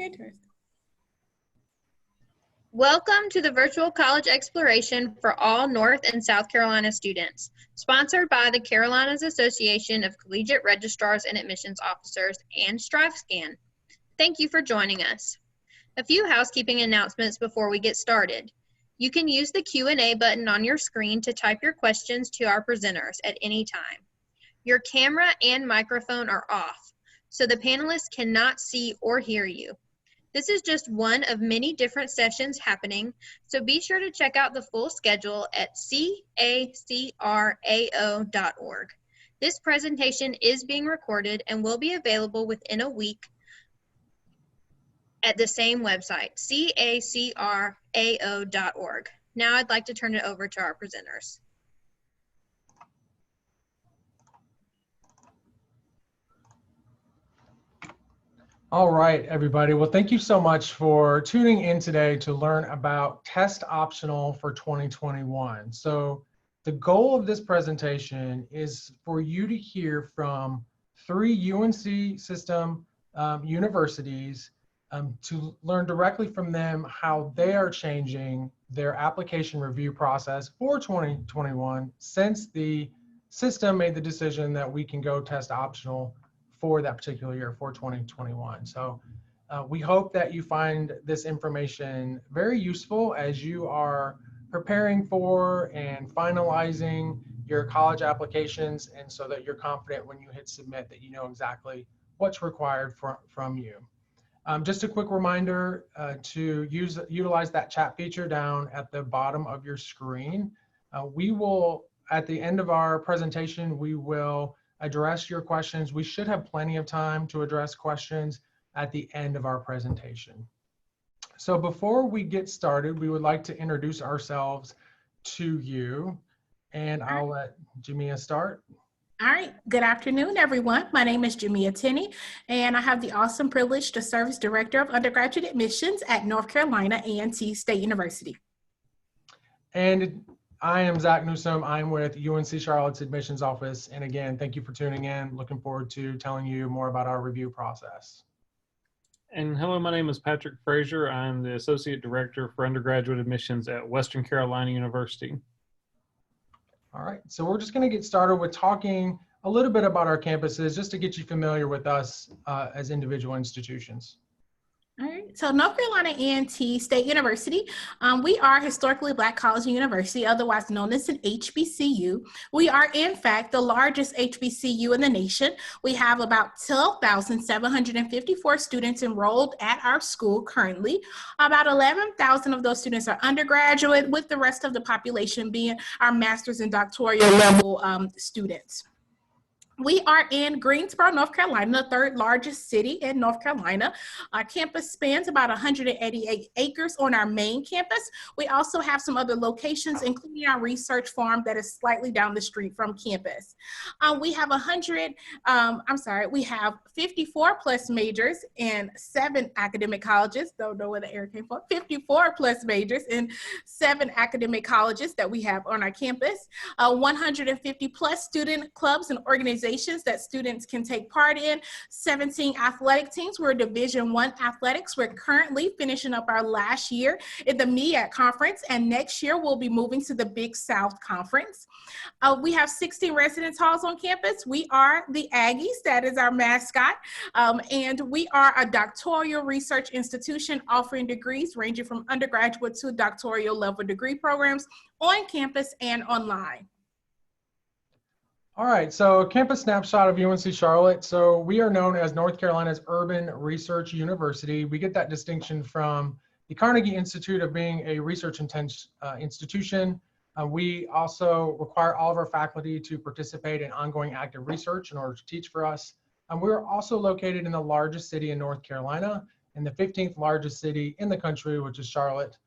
Interesting. Welcome to the Virtual College Exploration for all North and South Carolina students, sponsored by the Carolinas Association of Collegiate Registrars and Admissions Officers and StriveScan. Thank you for joining us. A few housekeeping announcements before we get started. You can use the Q&A button on your screen to type your questions to our presenters at any time. Your camera and microphone are off, so the panelists cannot see or hear you. This is just one of many different sessions happening, so be sure to check out the full schedule at CACRAO.org. This presentation is being recorded and will be available within a week at the same website, CACRAO.org. Now I'd like to turn it over to our presenters. All right, everybody. Well, thank you so much for tuning in today to learn about test optional for 2021. So the goal of this presentation is for you to hear from 3 UNC System universities to learn directly from them how they are changing their application review process for 2021 since the system made the decision that we can go test optional for that particular year, for 2021. So we hope that you find this information very useful as you are preparing for and finalizing your college applications, and so that you're confident when you hit submit that you know exactly what's required from you. Just a quick reminder to utilize that chat feature down at the bottom of your screen. We will, at the end of our presentation, we will address your questions. We should have plenty of time to address questions at the end of our presentation. So before we get started, we would like to introduce ourselves to you, and I'll let Jamia start. All right, good afternoon, everyone. My name is Jamia Tenney, and I have the awesome privilege to serve as Director of Undergraduate Admissions at North Carolina A&T State University. And I am Zach Newsom. I'm with UNC Charlotte's Admissions Office. And again, thank you for tuning in. Looking forward to telling you more about our review process. And hello, my name is Patrick Frazier. I'm the Associate Director for Undergraduate Admissions at Western Carolina University. All right, so we're just going to get started with talking a little bit about our campuses, just to get you familiar with us as individual institutions. All right, so North Carolina A&T State University, we are historically Black college and university, otherwise known as an HBCU. We are, in fact, the largest HBCU in the nation. We have about 12,754 students enrolled at our school currently. About 11,000 of those students are undergraduate, with the rest of the population being our master's and doctoral level students. We are in Greensboro, North Carolina, the 3rd largest city in North Carolina. Our campus spans about 188 acres on our main campus. We also have some other locations, including our research farm that is slightly down the street from campus. We have 54 plus majors in 7 academic colleges. Don't know where the error came from. 54 plus majors in 7 academic colleges that we have on our campus. 150 plus student clubs and organizations that students can take part in, 17 athletic teams. We're Division I athletics. We're currently finishing up our last year in the MEAC conference, and next year we'll be moving to the Big South Conference. We have 16 residence halls on campus. We are the Aggies, that is our mascot, and we are a doctoral research institution offering degrees ranging from undergraduate to doctoral level degree programs on campus and online. All right, so campus snapshot of UNC Charlotte. So we are known as North Carolina's Urban Research University. We get that distinction from the Carnegie Institute of being a research intense institution. We also require all of our faculty to participate in ongoing active research in order to teach for us. We're also located in the largest city in North Carolina and the 15th largest city in the country, which is Charlotte.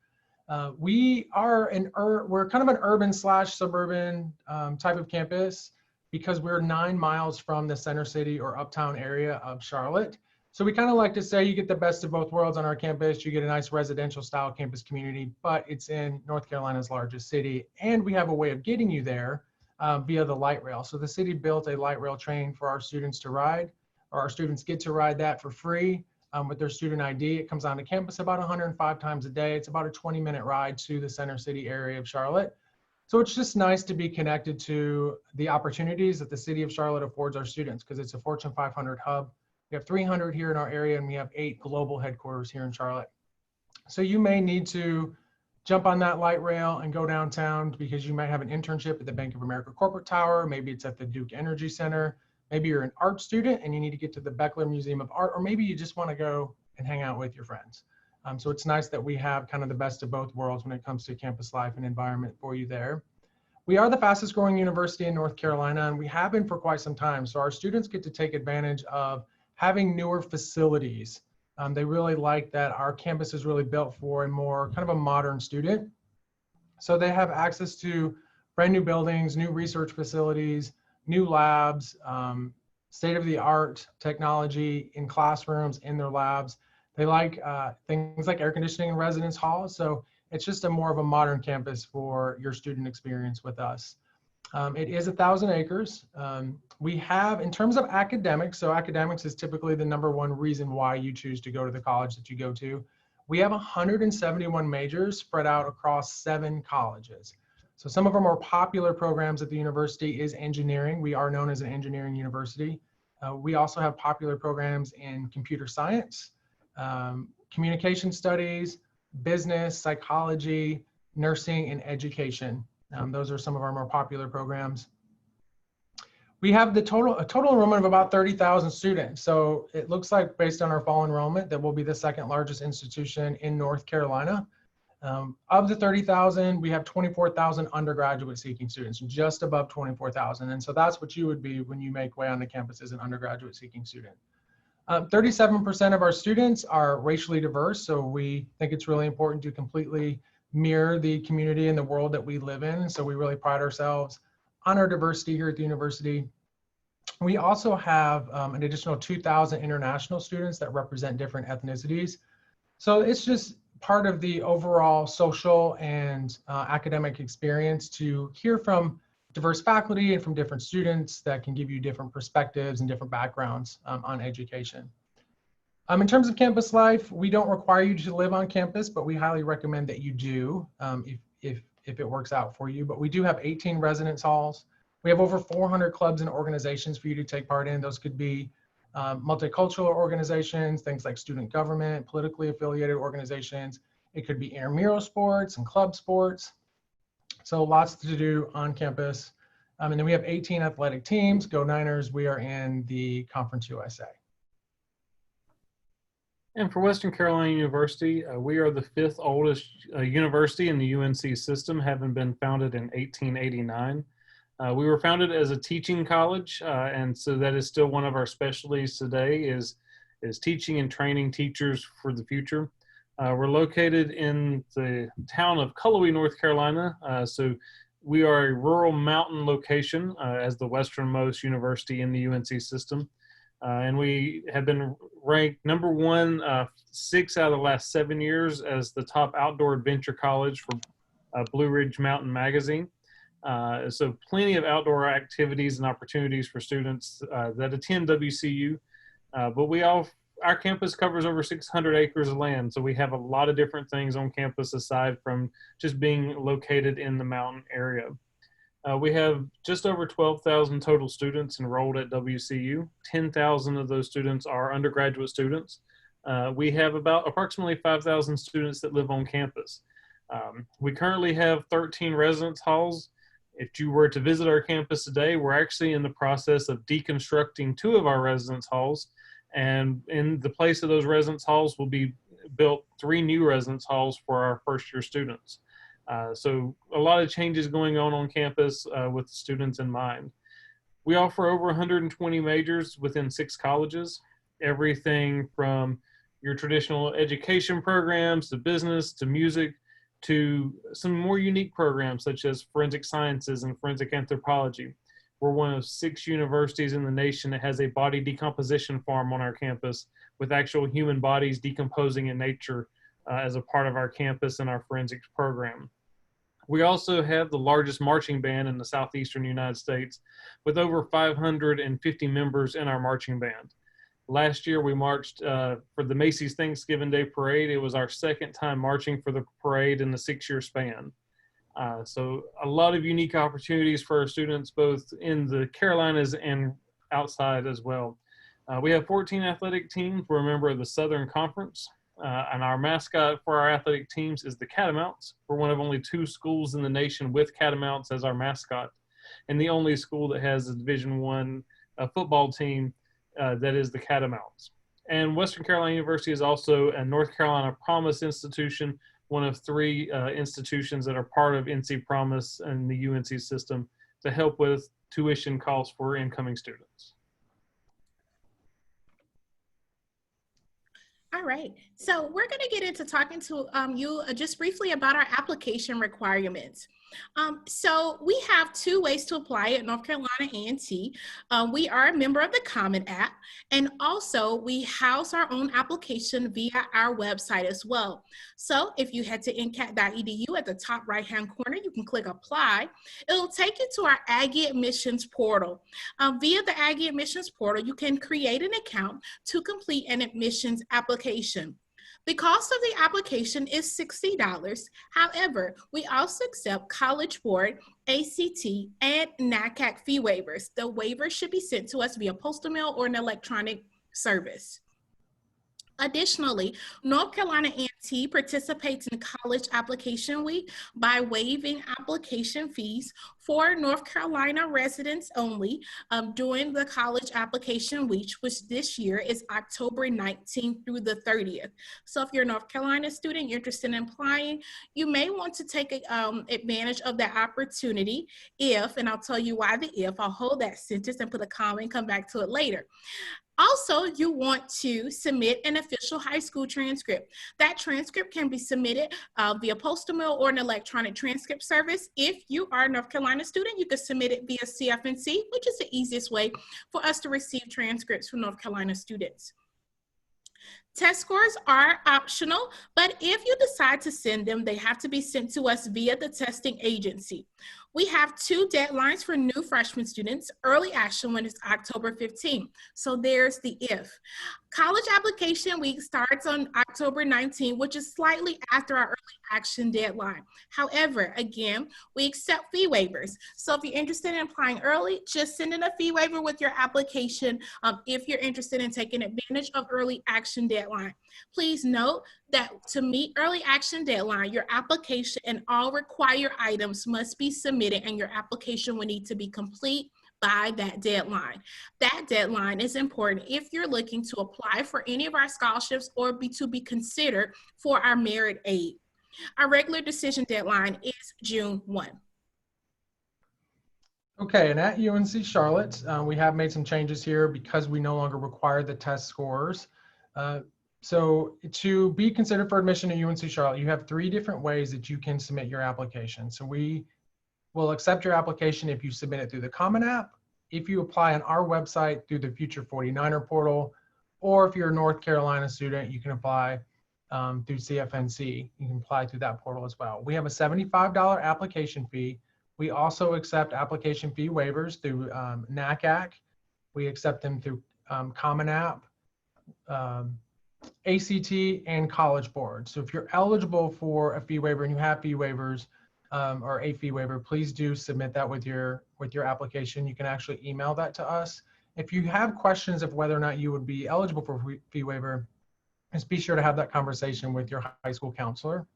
We're kind of an urban / suburban type of campus, because we're 9 miles from the center city or uptown area of Charlotte. So we kind of like to say you get the best of both worlds on our campus. You get a nice residential style campus community, but it's in North Carolina's largest city. And we have a way of getting you there via the light rail. So the city built a light rail train for our students to ride, or our students get to ride that for free with their student ID. It comes onto campus about 105 times a day. It's about a 20-minute ride to the center city area of Charlotte. So it's just nice to be connected to the opportunities that the city of Charlotte affords our students, because it's a Fortune 500 hub. We have 300 here in our area, and we have 8 global headquarters here in Charlotte. So you may need to jump on that light rail and go downtown because you might have an internship at the Bank of America Corporate Tower. Maybe it's at the Duke Energy Center. Maybe you're an art student and you need to get to the Beckler Museum of Art, or maybe you just want to go and hang out with your friends. So it's nice that we have kind of the best of both worlds when it comes to campus life and environment for you there. We are the fastest growing university in North Carolina, and we have been for quite some time. So our students get to take advantage of having newer facilities. They really like that our campus is really built for a more kind of a modern student. So they have access to brand new buildings, new research facilities, new labs, state-of-the-art technology in classrooms, in their labs. They like things like air conditioning in residence halls. So it's just a more of a modern campus for your student experience with us. It is 1,000 acres. We have, in terms of academics, so academics is typically the #1 reason why you choose to go to the college that you go to. We have 171 majors spread out across 7 colleges. So some of our more popular programs at the university is engineering. We are known as an engineering university. We also have popular programs in computer science, communication studies, business, psychology, nursing, and education. Those are some of our more popular programs. We have a total enrollment of about 30,000 students. So it looks like, based on our fall enrollment, that we'll be the 2nd largest institution in North Carolina. Of the 30,000, we have 24,000 undergraduate seeking students, just above 24,000. And so that's what you would be when you make way onto campus as an undergraduate seeking student. 37% of our students are racially diverse. So we think it's really important to completely mirror the community and the world that we live in. So we really pride ourselves on our diversity here at the university. We also have an additional 2,000 international students that represent different ethnicities. So it's just part of the overall social and academic experience to hear from diverse faculty and from different students that can give you different perspectives and different backgrounds on education. In terms of campus life, we don't require you to live on campus, but we highly recommend that you do if it works out for you. But we do have 18 residence halls. We have over 400 clubs and organizations for you to take part in. Those could be multicultural organizations, things like student government, politically affiliated organizations. It could be intramural sports and club sports. So lots to do on campus. And then we have 18 athletic teams. Go Niners, we are in the Conference USA. And for Western Carolina University, we are the 5th oldest university in the UNC system, having been founded in 1889. We were founded as a teaching college, and so that is still one of our specialties today is teaching and training teachers for the future. We're located in the town of Cullowhee, North Carolina. So we are a rural mountain location as the westernmost university in the UNC system. And we have been ranked #1 6 out of the last 7 years as the top outdoor adventure college for Blue Ridge Mountain Magazine. So plenty of outdoor activities and opportunities for students that attend WCU. But our campus covers over 600 acres of land. So we have a lot of different things on campus aside from just being located in the mountain area. We have just over 12,000 total students enrolled at WCU. 10,000 of those students are undergraduate students. We have approximately 5,000 students that live on campus. We currently have 13 residence halls. If you were to visit our campus today, we're actually in the process of deconstructing 2 of our residence halls. And in the place of those residence halls will be built 3 new residence halls for our first-year students. So a lot of changes going on campus with students in mind. We offer over 120 majors within 6 colleges, everything from your traditional education programs to business to music to some more unique programs such as forensic sciences and forensic anthropology. We're one of 6 universities in the nation that has a body decomposition farm on our campus with actual human bodies decomposing in nature as a part of our campus and our forensics program. We also have the largest marching band in the southeastern United States with over 550 members in our marching band. Last year we marched for the Macy's Thanksgiving Day Parade. It was our second time marching for the parade in a 6-year span. So a lot of unique opportunities for our students, both in the Carolinas and outside as well. We have 14 athletic teams. We're a member of the Southern Conference, and our mascot for our athletic teams is the Catamounts. We're one of only 2 schools in the nation with Catamounts as our mascot, and the only school that has a Division I football team that is the Catamounts. And Western Carolina University is also a North Carolina Promise institution, one of 3 institutions that are part of NC Promise and the UNC system to help with tuition costs for incoming students. All right, so we're going to get into talking to you just briefly about our application requirements. So we have 2 ways to apply at North Carolina A&T. We are a member of the Common App, and also we house our own application via our website as well. So if you head to ncat.edu at the top right-hand corner, you can click apply. It'll take you to our Aggie Admissions portal. Via the Aggie Admissions portal, you can create an account to complete an admissions application. The cost of the application is $60. However, we also accept College Board, ACT, and NACAC fee waivers. The waivers should be sent to us via postal mail or an electronic service. Additionally, North Carolina A&T participates in College Application Week by waiving application fees for North Carolina residents only during the College Application Week, which this year is October 19th through the 30th. So if you're a North Carolina student, you're interested in applying, you may want to take advantage of that opportunity if, and I'll tell you why the if, I'll hold that sentence and put a comma and come back to it later. Also, you want to submit an official high school transcript. That transcript can be submitted via postal mail or an electronic transcript service. If you are a North Carolina student, you can submit it via CFNC, which is the easiest way for us to receive transcripts from North Carolina students. Test scores are optional, but if you decide to send them, they have to be sent to us via the testing agency. We have 2 deadlines for new freshman students. Early action one is October 15th. So there's the if. College Application Week starts on October 19th, which is slightly after our early action deadline. However, again, we accept fee waivers. So if you're interested in applying early, just send in a fee waiver with your application if you're interested in taking advantage of early action deadline. Please note that to meet early action deadline, your application and all required items must be submitted, and your application will need to be complete by that deadline. That deadline is important if you're looking to apply for any of our scholarships or to be considered for our merit aid. Our regular decision deadline is June 1. Okay, and at UNC Charlotte, we have made some changes here because we no longer require the test scores. So to be considered for admission to UNC Charlotte, you have 3 different ways that you can submit your application. So we will accept your application if you submit it through the Common App, if you apply on our website through the Future 49er portal, or if you're a North Carolina student, you can apply through CFNC. You can apply through that portal as well. We have a $75 application fee. We also accept application fee waivers through NACAC. We accept them through Common App, ACT, and College Board. So if you're eligible for a fee waiver and you have fee waivers or a fee waiver, please do submit that with your application. You can actually email that to us. If you have questions of whether or not you would be eligible for a fee waiver, just be sure to have that conversation with your high school counselor.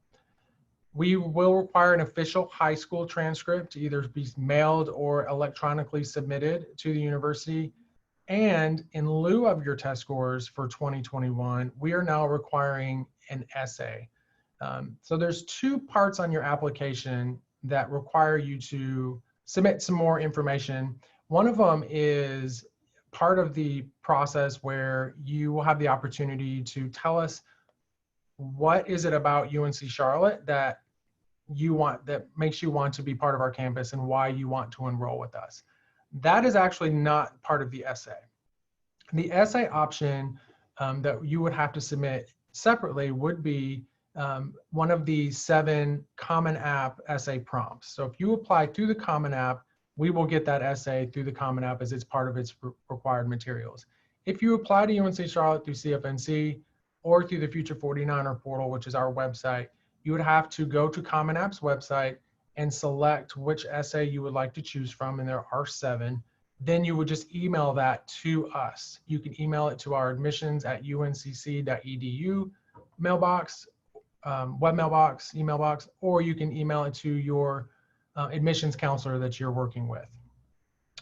We will require an official high school transcript to either be mailed or electronically submitted to the university. And in lieu of your test scores for 2021, we are now requiring an essay. So there's 2 parts on your application that require you to submit some more information. One of them is part of the process where you will have the opportunity to tell us what is it about UNC Charlotte that makes you want to be part of our campus and why you want to enroll with us. That is actually not part of the essay. The essay option that you would have to submit separately would be one of the 7 Common App essay prompts. So if you apply through the Common App, we will get that essay through the Common App as it's part of its required materials. If you apply to UNC Charlotte through CFNC or through the Future 49er portal, which is our website, you would have to go to Common App's website and select which essay you would like to choose from, and there are 7. Then you would just email that to us. You can email it to our admissions@uncc.edu mailbox, web mailbox, email box, or you can email it to your admissions counselor that you're working with.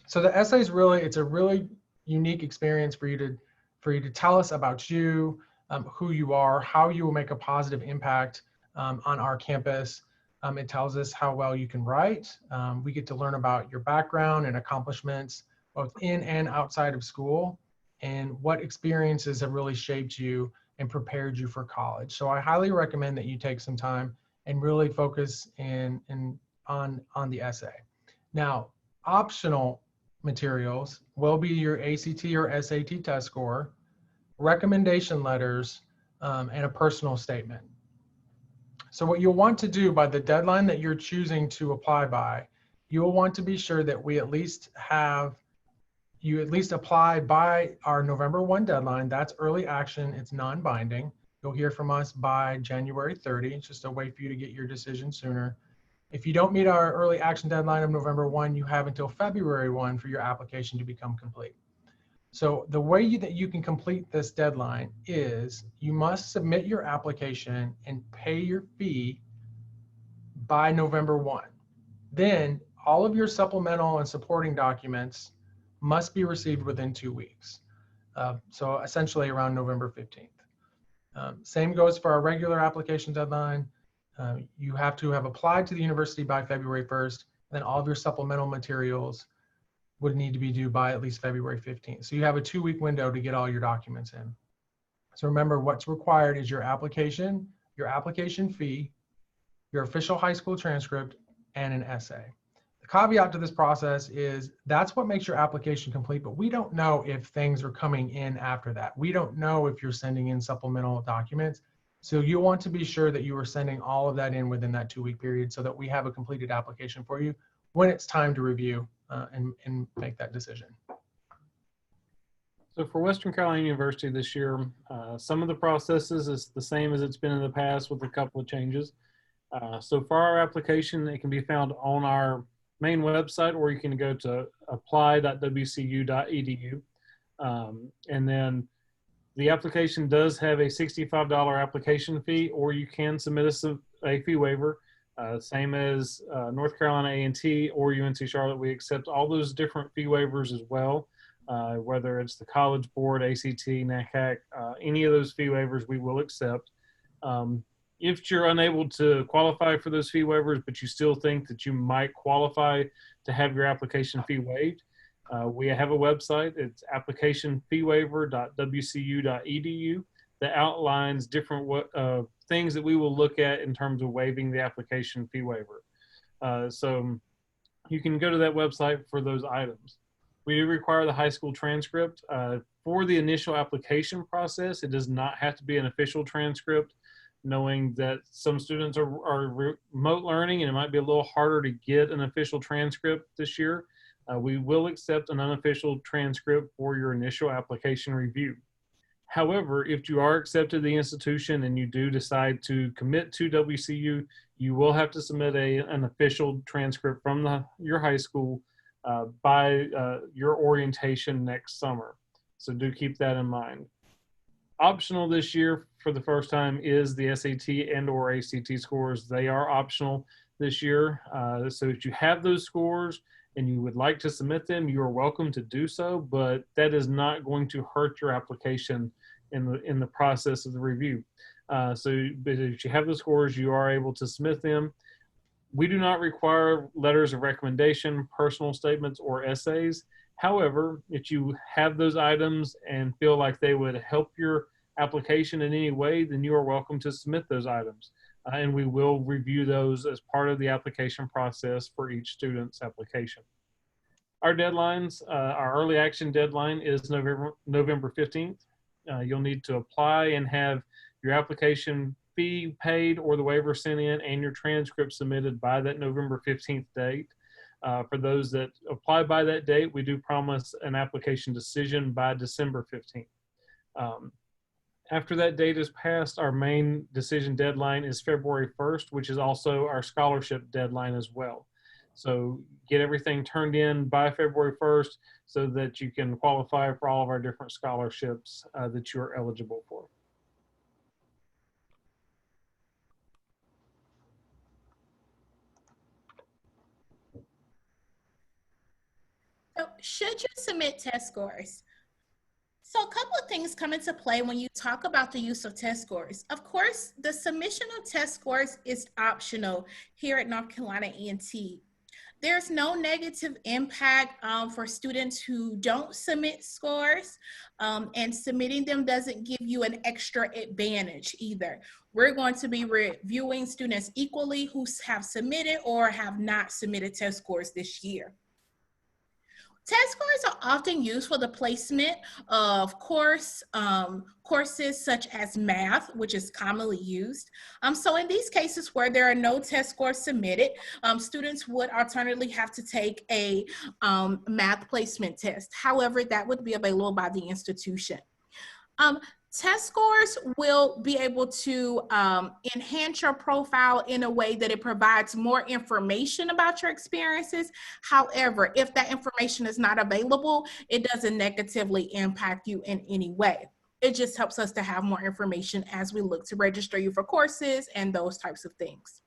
So the essay is it's a really unique experience for you to tell us about you, who you are, how you will make a positive impact on our campus. It tells us how well you can write. We get to learn about your background and accomplishments, both in and outside of school, and what experiences have really shaped you and prepared you for college. So I highly recommend that you take some time and really focus on the essay. Now, optional materials will be your ACT or SAT test score, recommendation letters, and a personal statement. So what you'll want to do by the deadline that you're choosing to apply by, you'll want to be sure that you at least apply by our November 1 deadline. That's early action. It's non-binding. You'll hear from us by January 30. It's just a way for you to get your decision sooner. If you don't meet our early action deadline of November 1, you have until February 1 for your application to become complete. So the way that you can complete this deadline is you must submit your application and pay your fee by November 1. Then all of your supplemental and supporting documents must be received within 2 weeks. So essentially around November 15th. Same goes for our regular application deadline. You have to have applied to the university by February 1st, and then all of your supplemental materials would need to be due by at least February 15th. So you have a 2-week window to get all your documents in. So remember, what's required is your application fee, your official high school transcript, and an essay. The caveat to this process is that's what makes your application complete, but we don't know if things are coming in after that. We don't know if you're sending in supplemental documents. So you want to be sure that you are sending all of that in within that 2-week period so that we have a completed application for you when it's time to review and make that decision. So for Western Carolina University this year, some of the processes is the same as it's been in the past with a couple of changes. So for our application, it can be found on our main website, or you can go to apply.wcu.edu. And then the application does have a $65 application fee, or you can submit a fee waiver. Same as North Carolina A&T or UNC Charlotte, we accept all those different fee waivers as well, whether it's the College Board, ACT, NACAC, any of those fee waivers we will accept. If you're unable to qualify for those fee waivers, but you still think that you might qualify to have your application fee waived, we have a website. It's applicationfeewaiver.wcu.edu that outlines different things that we will look at in terms of waiving the application fee waiver. So you can go to that website for those items. We do require the high school transcript. For the initial application process, it does not have to be an official transcript, knowing that some students are remote learning and it might be a little harder to get an official transcript this year. We will accept an unofficial transcript for your initial application review. However, if you are accepted to the institution and you do decide to commit to WCU, you will have to submit an official transcript from your high school by your orientation next summer. So do keep that in mind. Optional this year for the first time is the SAT and or ACT scores. They are optional this year. So if you have those scores and you would like to submit them, you are welcome to do so, but that is not going to hurt your application in the process of the review. But if you have the scores, you are able to submit them. We do not require letters of recommendation, personal statements, or essays. However, if you have those items and feel like they would help your application in any way, then you are welcome to submit those items. And we will review those as part of the application process for each student's application. Our deadlines, our early action deadline is November 15th. You'll need to apply and have your application fee paid or the waiver sent in and your transcript submitted by that November 15th date. For those that apply by that date, we do promise an application decision by December 15th. After that date is passed, our main decision deadline is February 1st, which is also our scholarship deadline as well. So get everything turned in by February 1st so that you can qualify for all of our different scholarships that you're eligible for. So should you submit test scores? So a couple of things come into play when you talk about the use of test scores. Of course, the submission of test scores is optional here at North Carolina A&T. There's no negative impact for students who don't submit scores, and submitting them doesn't give you an extra advantage either. We're going to be reviewing students equally who have submitted or have not submitted test scores this year. Test scores are often used for the placement of courses such as math, which is commonly used. So in these cases where there are no test scores submitted, students would alternatively have to take a math placement test. However, that would be available by the institution. Test scores will be able to enhance your profile in a way that it provides more information about your experiences. However, if that information is not available, it doesn't negatively impact you in any way. It just helps us to have more information as we look to register you for courses and those types of things.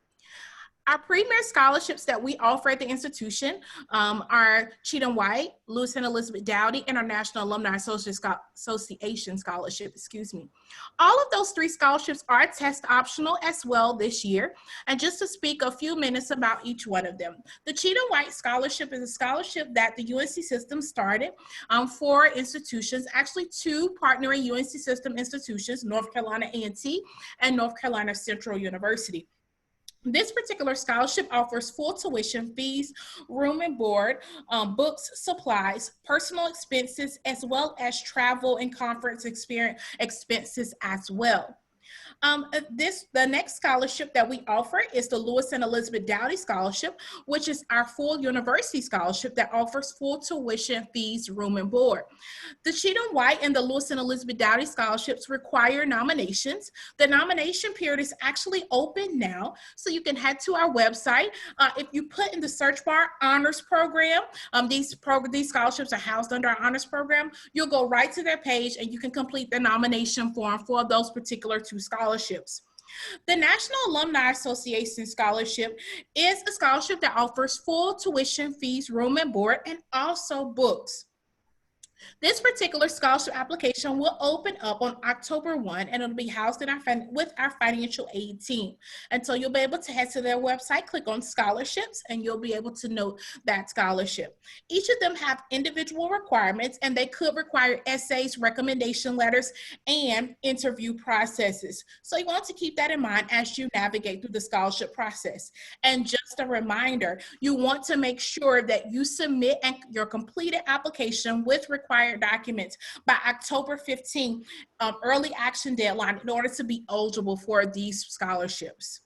Our premier scholarships that we offer at the institution are Cheatham White, Lewis and Elizabeth Dowdy, and our National Alumni Association Scholarship, All of those 3 scholarships are test optional as well this year. And just to speak a few minutes about each one of them. The Cheatham White Scholarship is a scholarship that the UNC System started for institutions, actually 2 partnering UNC System institutions, North Carolina A&T and North Carolina Central University. This particular scholarship offers full tuition fees, room and board, books, supplies, personal expenses, as well as travel and conference expenses as well. The next scholarship that we offer is the Lewis and Elizabeth Dowdy Scholarship, which is our full university scholarship that offers full tuition fees, room and board. The Cheatham White and the Lewis and Elizabeth Dowdy scholarships require nominations. The nomination period is actually open now, so you can head to our website. If you put in the search bar honors program, these scholarships are housed under our honors program. You'll go right to their page and you can complete the nomination form for those particular 2 scholarships. The National Alumni Association Scholarship is a scholarship that offers full tuition fees, room and board, and also books. This particular scholarship application will open up on October 1, and it'll be housed in with our financial aid team. And so you'll be able to head to their website, click on scholarships, and you'll be able to note that scholarship. Each of them have individual requirements, and they could require essays, recommendation letters, and interview processes. So you want to keep that in mind as you navigate through the scholarship process. And just a reminder, you want to make sure that you submit your completed application with required documents by October 15th, early action deadline, in order to be eligible for these scholarships.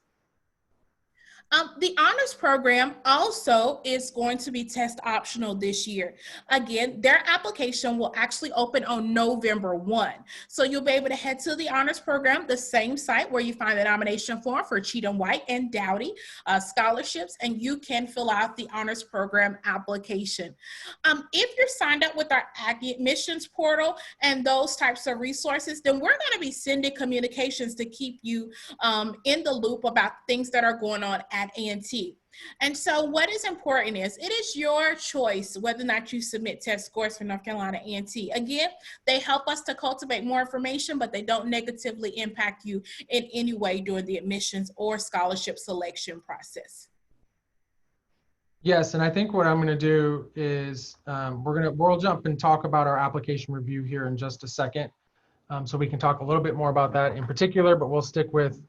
The honors program also is going to be test optional this year. Again, their application will actually open on November 1. So you'll be able to head to the honors program, the same site where you find the nomination form for Cheatham White and Dowdy scholarships, and you can fill out the honors program application. If you're signed up with our admissions portal and those types of resources, then we're going to be sending communications to keep you in the loop about things that are going on at A&T. And so what is important is it is your choice whether or not you submit test scores for North Carolina A&T. Again, they help us to cultivate more information, but they don't negatively impact you in any way during the admissions or scholarship selection process. Yes, and I think what I'm going to do is we'll jump and talk about our application review here in just a second. So we can talk a little bit more about that in particular, but we'll stick with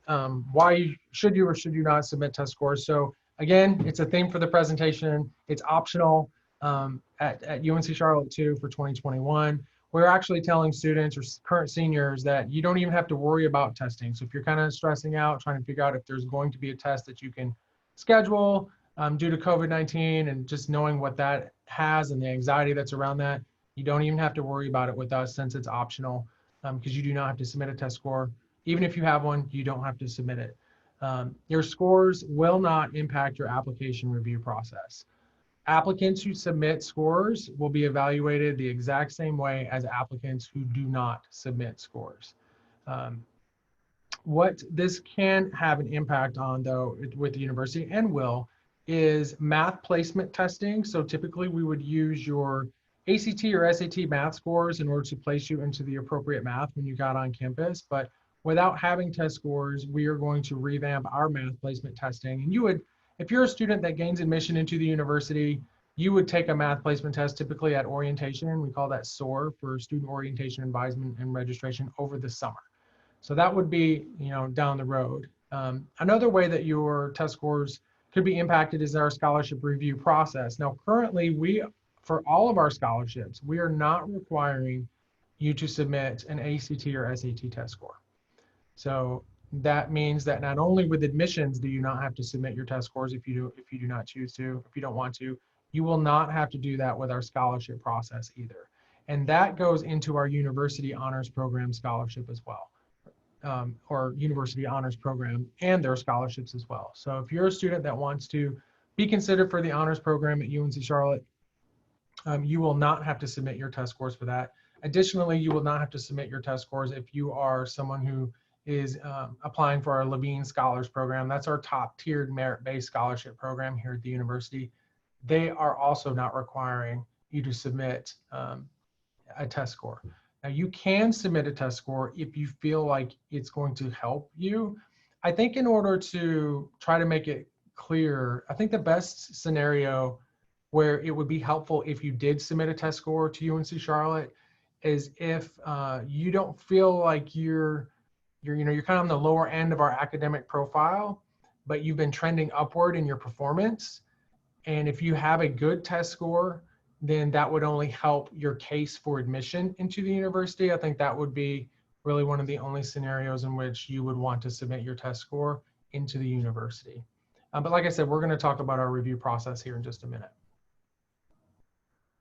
why should you or should you not submit test scores. So again, it's a theme for the presentation. It's optional at UNC Charlotte 2 for 2021. We're actually telling students or current seniors that you don't even have to worry about testing. So if you're kind of stressing out, trying to figure out if there's going to be a test that you can schedule, Due to COVID-19 and just knowing what that has and the anxiety that's around that, you don't even have to worry about it with us since it's optional, because you do not have to submit a test score. Even if you have one, you don't have to submit it. Your scores will not impact your application review process. Applicants who submit scores will be evaluated the exact same way as applicants who do not submit scores. What this can have an impact on, though, with the university and will, is math placement testing. So typically we would use your ACT or SAT math scores in order to place you into the appropriate math when you got on campus. But without having test scores, we are going to revamp our math placement testing. And you would, if you're a student that gains admission into the university, you would take a math placement test typically at orientation. We call that SOAR, for Student Orientation, Advisement, and Registration, over the summer. So that would be, down the road. Another way that your test scores could be impacted is our scholarship review process. Now, currently, for all of our scholarships, we are not requiring you to submit an ACT or SAT test score. So that means that not only with admissions do you not have to submit your test scores if you do not choose to, if you don't want to, you will not have to do that with our scholarship process either. And that goes into our University Honors Program scholarship as well. Or University Honors Program and their scholarships as well. So if you're a student that wants to be considered for the Honors Program at UNC Charlotte, you will not have to submit your test scores for that. Additionally, you will not have to submit your test scores if you are someone who is applying for our Levine Scholars Program. That's our top tiered merit-based scholarship program here at the university. They are also not requiring you to submit a test score. Now, you can submit a test score if you feel like it's going to help you. I think in order to try to make it clear, I think the best scenario where it would be helpful if you did submit a test score to UNC Charlotte is if you don't feel like you're kind of on the lower end of our academic profile, but you've been trending upward in your performance. And if you have a good test score, then that would only help your case for admission into the university. I think that would be really one of the only scenarios in which you would want to submit your test score into the university. But like I said, we're going to talk about our review process here in just a minute.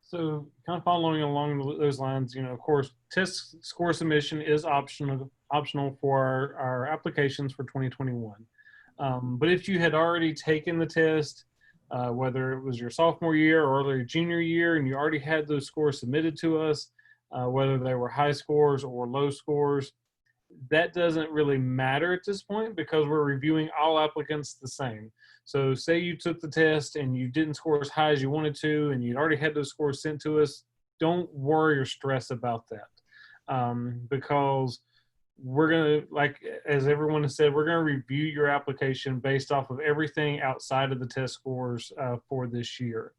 So kind of following along those lines, of course, test score submission is optional for our applications for 2021. But if you had already taken the test, whether it was your sophomore year or early junior year, and you already had those scores submitted to us, whether they were high scores or low scores, that doesn't really matter at this point because we're reviewing all applicants the same. So say you took the test and you didn't score as high as you wanted to, and you'd already had those scores sent to us, don't worry or stress about that, because we're going to, like, as everyone has said, we're going to review your application based off of everything outside of the test scores for this year.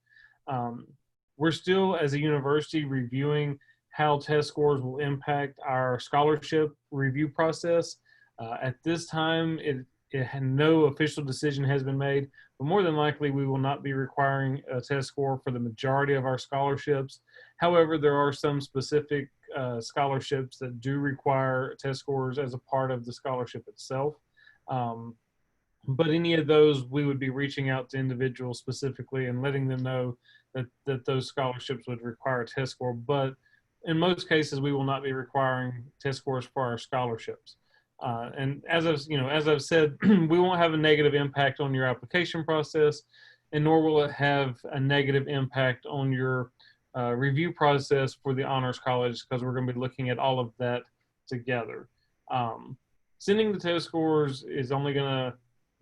We're still, as a university, reviewing how test scores will impact our scholarship review process. At this time, no official decision has been made, but more than likely we will not be requiring a test score for the majority of our scholarships. However, there are some specific scholarships that do require test scores as a part of the scholarship itself. But any of those, we would be reaching out to individuals specifically and letting them know that those scholarships would require a test score. But in most cases, we will not be requiring test scores for our scholarships. And as I've said, we won't have a negative impact on your application process, and nor will it have a negative impact on your review process for the Honors College, because we're going to be looking at all of that together. Sending the test scores is only going to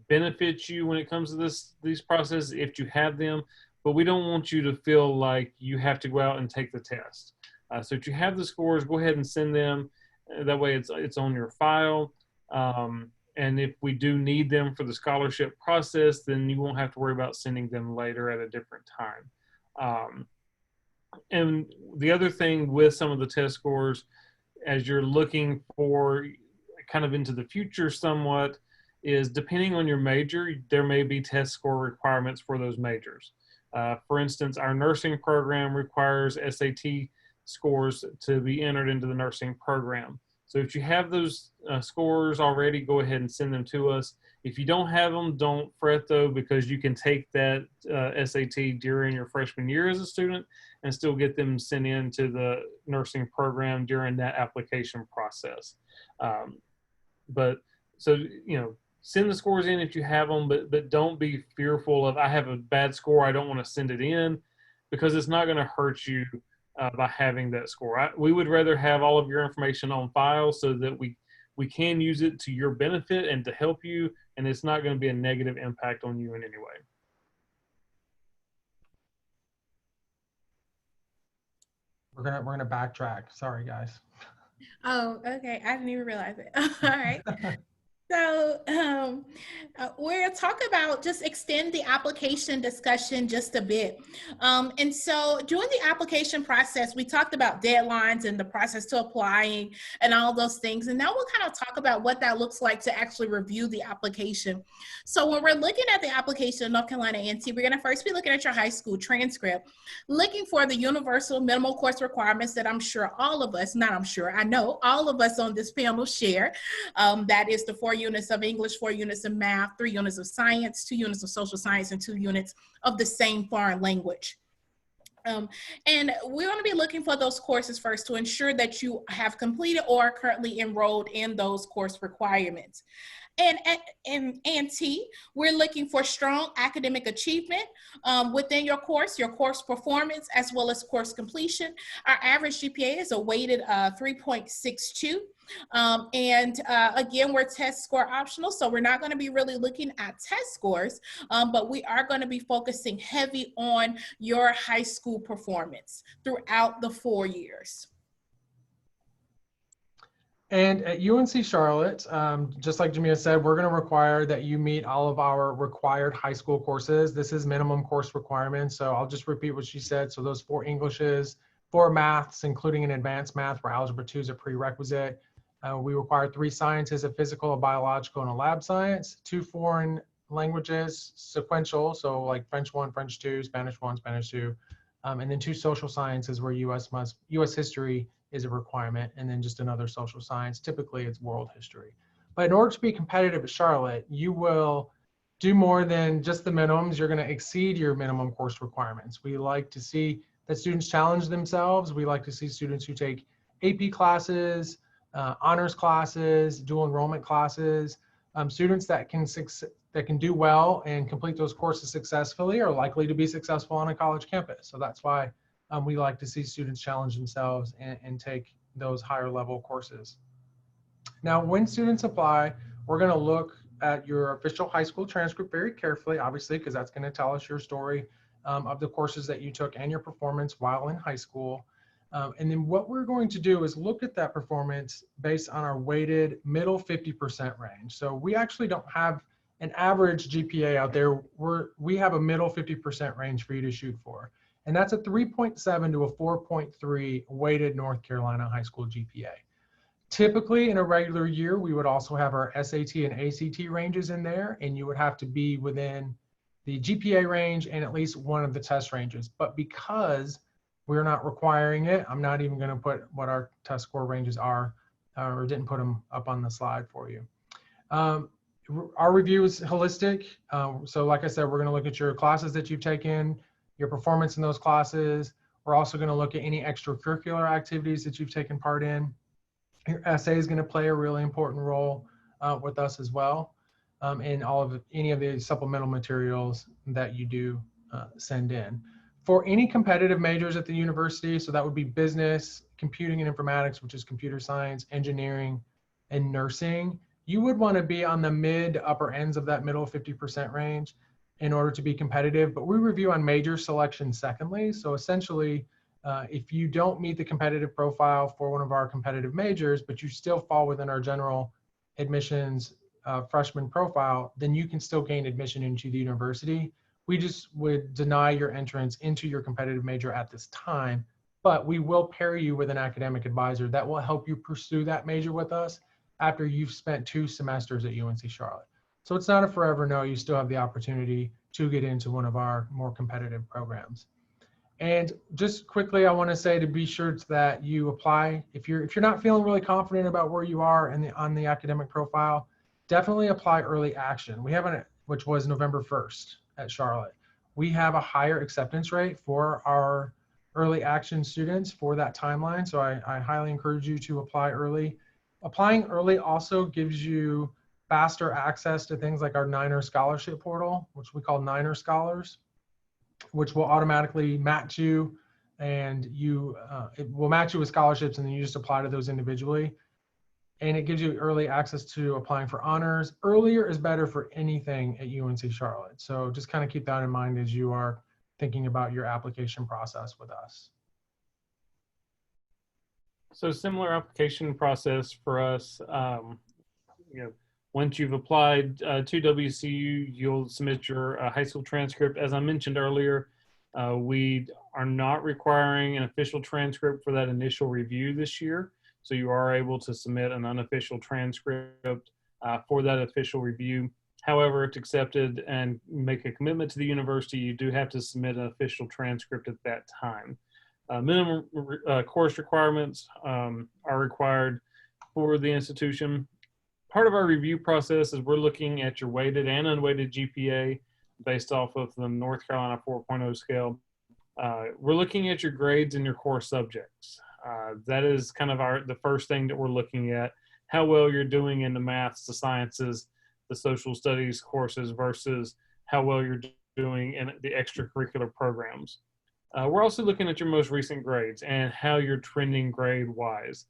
benefit you when it comes to these processes if you have them, but we don't want you to feel like you have to go out and take the test. So if you have the scores, go ahead and send them. That way it's on your file. And if we do need them for the scholarship process, then you won't have to worry about sending them later at a different time. And the other thing with some of the test scores, as you're looking for kind of into the future somewhat, is depending on your major, there may be test score requirements for those majors. For instance, our nursing program requires SAT scores to be entered into the nursing program. So if you have those scores already, go ahead and send them to us. If you don't have them, don't fret though, because you can take that SAT during your freshman year as a student and still get them sent in to the nursing program during that application process. But so, send the scores in if you have them, but don't be fearful of, I have a bad score, I don't want to send it in, because it's not going to hurt you by having that score. We would rather have all of your information on file so that we can use it to your benefit and to help you, and it's not going to be a negative impact on you in any way. We're gonna backtrack. Sorry, guys. Oh, okay. I didn't even realize it. All right. So we're going to talk about just extend the application discussion just a bit. And so during the application process, we talked about deadlines and the process to applying and all those things. And now we'll kind of talk about what that looks like to actually review the application. So when we're looking at the application in North Carolina A&T, we're going to first be looking at your high school transcript, looking for the universal minimal course requirements that I'm sure all of us, not I'm sure, I know all of us on this panel share. That is the 4 units of English, 4 units of math, 3 units of science, 2 units of social science, and 2 units of the same foreign language. And we're going to be looking for those courses first to ensure that you have completed or are currently enrolled in those course requirements. And in A&T, we're looking for strong academic achievement within your course performance, as well as course completion. Our average GPA is a weighted 3.62. Again, we're test score optional, so we're not going to be really looking at test scores, but we are going to be focusing heavy on your high school performance throughout the 4 years. And at UNC Charlotte, just like Jamia said, we're going to require that you meet all of our required high school courses. This is minimum course requirements, so I'll just repeat what she said. So those 4 Englishes, 4 maths, including an advanced math where algebra 2 is a prerequisite. We require 3 sciences, a physical, a biological, and a lab science, 2 foreign languages, sequential, so like French 1, French 2, Spanish 1, Spanish 2, and then 2 social sciences where US history is a requirement, and then just another social science. Typically it's world history. But in order to be competitive at Charlotte, you will do more than just the minimums. You're going to exceed your minimum course requirements. We like to see that students challenge themselves. We like to see students who take AP classes, honors classes, dual enrollment classes. Students that can do well and complete those courses successfully are likely to be successful on a college campus. So that's why we like to see students challenge themselves and take those higher level courses. Now, when students apply, we're going to look at your official high school transcript very carefully, obviously, because that's going to tell us your story of the courses that you took and your performance while in high school. And then what we're going to do is look at that performance based on our weighted middle 50% range. So we actually don't have an average GPA out there. We have a middle 50% range for you to shoot for. And that's a 3.7 to a 4.3 weighted North Carolina high school GPA. Typically in a regular year, we would also have our SAT and ACT ranges in there, and you would have to be within the GPA range and at least one of the test ranges. But because we're not requiring it, I'm not even going to put what our test score ranges are, or didn't put them up on the slide for you. Our review is holistic. So like I said, we're going to look at your classes that you've taken, your performance in those classes. We're also going to look at any extracurricular activities that you've taken part in. Your essay is going to play a really important role with us as well, in any of the supplemental materials that you do send in. For any competitive majors at the university, so that would be business, computing and informatics, which is computer science, engineering, and nursing, you would want to be on the mid to upper ends of that middle 50% range in order to be competitive. But we review on major selection secondly. So essentially, if you don't meet the competitive profile for one of our competitive majors, but you still fall within our general admissions freshman profile, then you can still gain admission into the university. We just would deny your entrance into your competitive major at this time, but we will pair you with an academic advisor that will help you pursue that major with us after you've spent 2 semesters at UNC Charlotte. So it's not a forever no, you still have the opportunity to get into one of our more competitive programs. And just quickly, I want to say to be sure that you apply. If you're not feeling really confident about where you are on the academic profile, definitely apply early action. We have which was November 1st at Charlotte. We have a higher acceptance rate for our early action students for that timeline. So I highly encourage you to apply early. Applying early also gives you faster access to things like our Niner Scholarship Portal, which we call Niner Scholars, which will automatically match you, and it will match you with scholarships, and then you just apply to those individually. And it gives you early access to applying for honors. Earlier is better for anything at UNC Charlotte. So just kind of keep that in mind as you are thinking about your application process with us. So similar application process for us. Once you've applied to WCU, you'll submit your high school transcript. As I mentioned earlier, we are not requiring an official transcript for that initial review this year. So you are able to submit an unofficial transcript for that official review. However, if it's accepted and make a commitment to the university, you do have to submit an official transcript at that time. Minimum course requirements are required for the institution. Part of our review process is we're looking at your weighted and unweighted GPA based off of the North Carolina 4.0 scale. We're looking at your grades in your core subjects. That is kind of the first thing that we're looking at, how well you're doing in the maths, the sciences, the social studies courses versus how well you're doing in the extracurricular programs. We're also looking at your most recent grades and how you're trending grade-wise.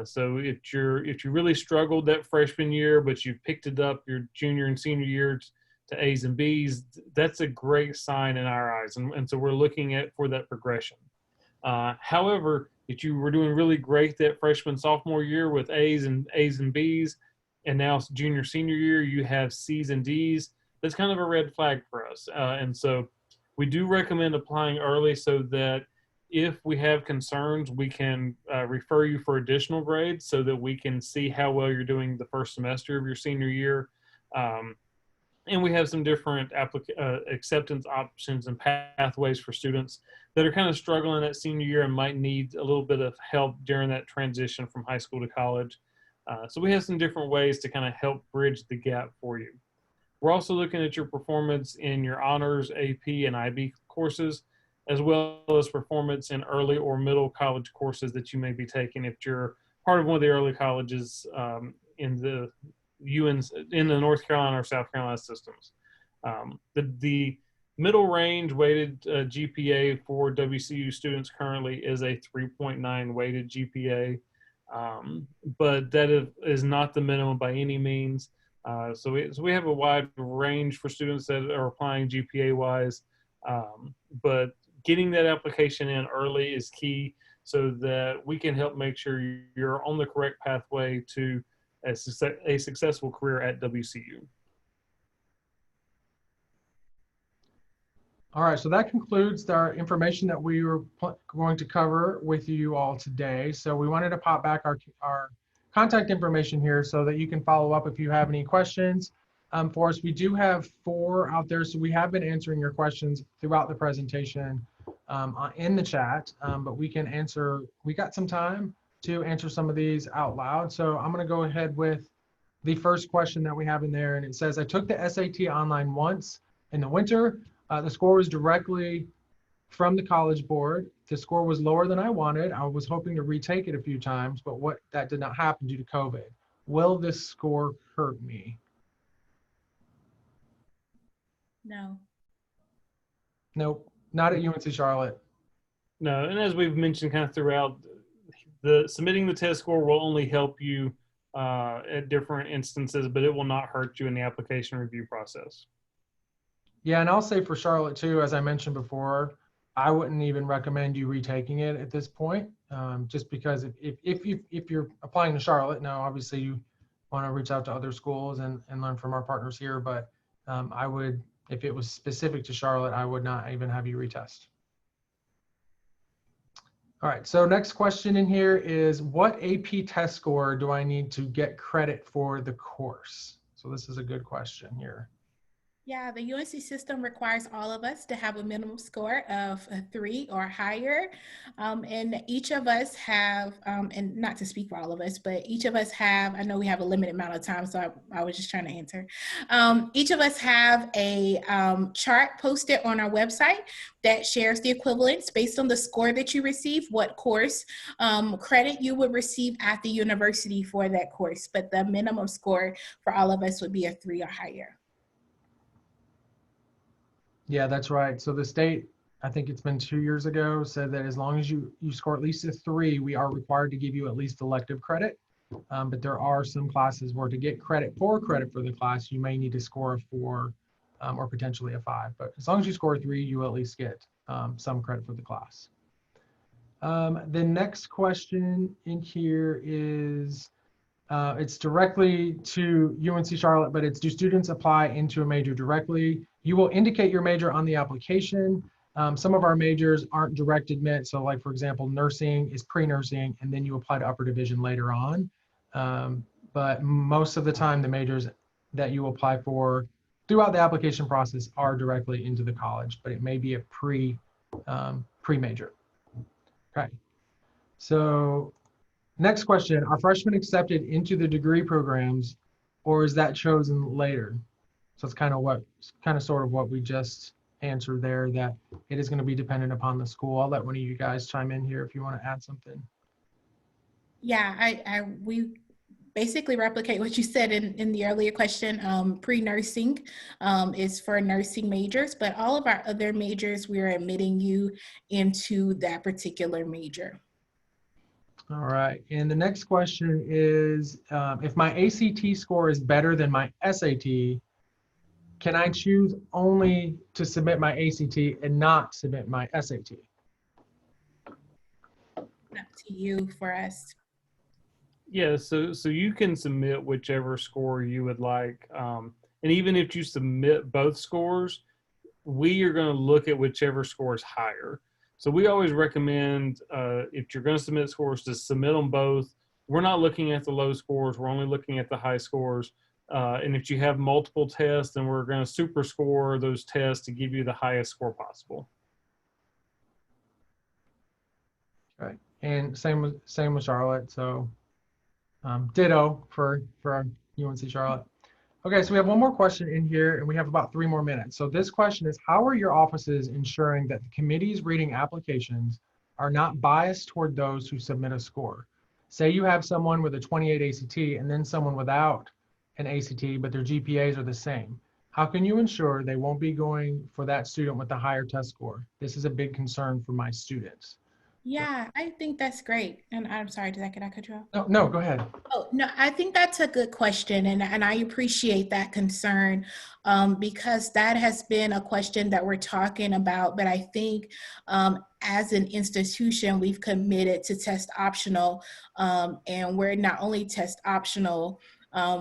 So if you really struggled that freshman year, but you've picked it up your junior and senior years to A's and B's, that's a great sign in our eyes. And so we're looking for that progression. However, if you were doing really great that freshman, sophomore year with A's and B's, and now junior, senior year, you have C's and D's, that's kind of a red flag for us. And so we do recommend applying early so that if we have concerns, we can refer you for additional grades so that we can see how well you're doing the first semester of your senior year. And we have some different acceptance options and pathways for students that are kind of struggling that senior year and might need a little bit of help during that transition from high school to college. So we have some different ways to kind of help bridge the gap for you. We're also looking at your performance in your honors, AP, and IB courses, as well as performance in early or middle college courses that you may be taking if you're part of one of the early colleges in the North Carolina or South Carolina systems. The middle range weighted GPA for WCU students currently is a 3.9 weighted GPA, but that is not the minimum by any means. So we have a wide range for students that are applying GPA-wise, but getting that application in early is key so that we can help make sure you're on the correct pathway to a successful career at WCU. All right, so that concludes our information that we were going to cover with you all today. So we wanted to pop back our contact information here so that you can follow up if you have any questions for us. We do have 4 out there, so we have been answering your questions throughout the presentation in the chat, but we got some time to answer some of these out loud. So I'm gonna go ahead with the first question that we have in there, and it says, I took the SAT online once in the winter. The score was directly from the College Board. The score was lower than I wanted. I was hoping to retake it a few times, but that did not happen due to COVID. Will this score hurt me? No. Nope, not at UNC Charlotte. No, and as we've mentioned kind of throughout, submitting the test score will only help you at different instances, but it will not hurt you in the application review process. Yeah, and I'll say for Charlotte too, as I mentioned before, I wouldn't even recommend you retaking it at this point, just because if you're applying to Charlotte, now obviously you want to reach out to other schools and learn from our partners here, but I would, if it was specific to Charlotte, I would not even have you retest. All right, so next question in here is, what AP test score do I need to get credit for the course? So this is a good question here. Yeah, the UNC system requires all of us to have a minimum score of a 3 or higher. And each of us have, and not to speak for all of us, but each of us have, I know we have a limited amount of time, so I was just trying to answer. Each of us have a chart posted on our website that shares the equivalence based on the score that you receive, what course credit you would receive at the university for that course. But the minimum score for all of us would be a 3 or higher. Yeah, that's right. So the state, I think it's been 2 years ago, said that as long as you score at least a 3, we are required to give you at least elective credit. But there are some classes where to get credit for the class, you may need to score a 4 or potentially a 5. But as long as you score a 3, you will at least get some credit for the class. The next question in here is, it's directly to UNC Charlotte, but it's, do students apply into a major directly? You will indicate your major on the application. Some of our majors aren't direct admit. So like, for example, nursing is pre-nursing, and then you apply to upper division later on. But most of the time, the majors that you apply for throughout the application process are directly into the college, but it may be a pre-major. Okay. So next question, are freshmen accepted into the degree programs, or is that chosen later? So it's kind of sort of what we just answered there, that it is going to be dependent upon the school. I'll let one of you guys chime in here if you want to add something. Yeah, we basically replicate what you said in the earlier question. Pre-nursing is for nursing majors, but all of our other majors, we're admitting you into that particular major. All right, and the next question is, if my ACT score is better than my SAT, can I choose only to submit my ACT and not submit my SAT? Up to you for us. Yeah, so you can submit whichever score you would like. And even if you submit both scores, we are going to look at whichever score is higher. So we always recommend, if you're going to submit scores, to submit them both. We're not looking at the low scores. We're only looking at the high scores. And if you have multiple tests, then we're going to super score those tests to give you the highest score possible. Right, and same with Charlotte. So ditto for UNC Charlotte. Okay, so we have one more question in here, and we have about 3 more minutes. So this question is, how are your offices ensuring that the committees reading applications are not biased toward those who submit a score? Say you have someone with a 28 ACT and then someone without an ACT, but their GPAs are the same. How can you ensure they won't be going for that student with the higher test score? This is a big concern for my students. Yeah, I think that's great. And I'm sorry, did I cut you off? No, go ahead. Oh, no, I think that's a good question. And I appreciate that concern because that has been a question that we're talking about. But I think as an institution, we've committed to test optional, and we're not only test optional,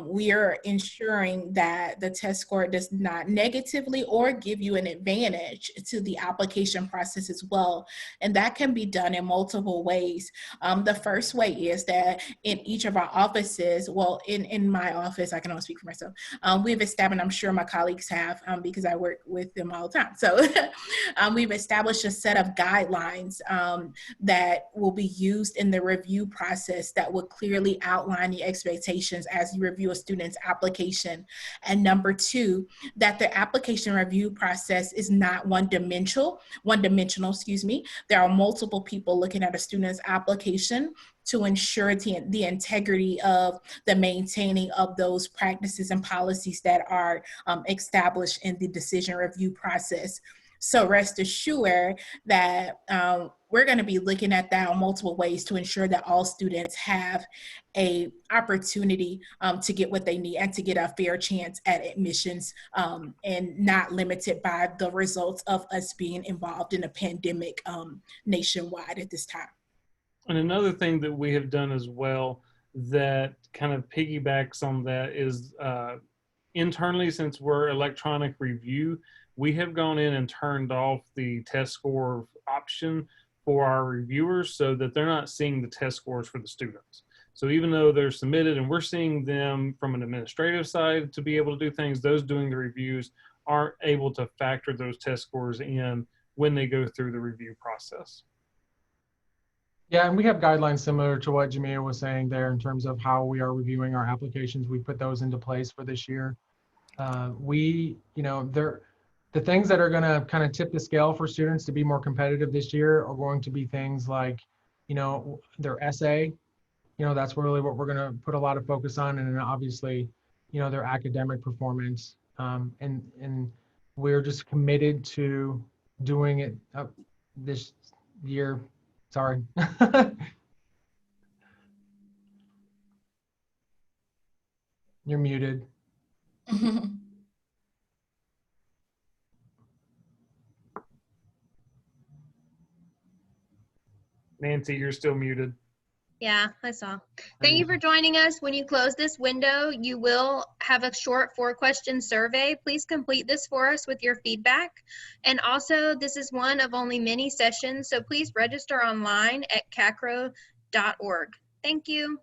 we are ensuring that the test score does not negatively or give you an advantage to the application process as well. And that can be done in multiple ways. The first way is that in each of our offices, well, in my office, I can only speak for myself, we've established, I'm sure my colleagues have, because I work with them all the time. So we've established a set of guidelines that will be used in the review process that will clearly outline the expectations as you review a student's application. And number 2, that the application review process is not one-dimensional, There are multiple people looking at a student's application to ensure the integrity of the maintaining of those practices and policies that are established in the decision review process. So rest assured that we're going to be looking at that in multiple ways to ensure that all students have a opportunity to get what they need and to get a fair chance at admissions, and not limited by the results of us being involved in a pandemic nationwide at this time. And another thing that we have done as well that kind of piggybacks on that is internally, since we're electronic review, we have gone in and turned off the test score option for our reviewers so that they're not seeing the test scores for the students. So even though they're submitted and we're seeing them from an administrative side to be able to do things, those doing the reviews aren't able to factor those test scores in when they go through the review process. Yeah, and we have guidelines similar to what Jamia was saying there in terms of how we are reviewing our applications. We put those into place for this year. The things that are going to kind of tip the scale for students to be more competitive this year are going to be things like, their essay. That's really what we're going to put a lot of focus on, and then obviously, their academic performance. And we're just committed to doing it this year. Sorry. You're muted. Nancy, you're still muted. Yeah, I saw. Thank you for joining us. When you close this window, you will have a short 4-question survey. Please complete this for us with your feedback. And also, this is one of only many sessions, so please register online at CACRAO.org. Thank you.